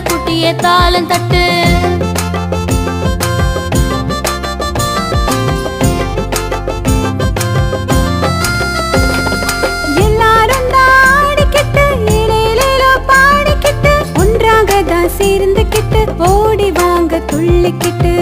குட்டியே தாளம் தட்டு. எல்லாரும் ஆடிக்கிட்டு இலையிலோ பாடிக்கிட்டு ஒன்றாக தான் சேர்ந்துக்கிட்டு ஓடி வாங்க துள்ளிக்கிட்டு.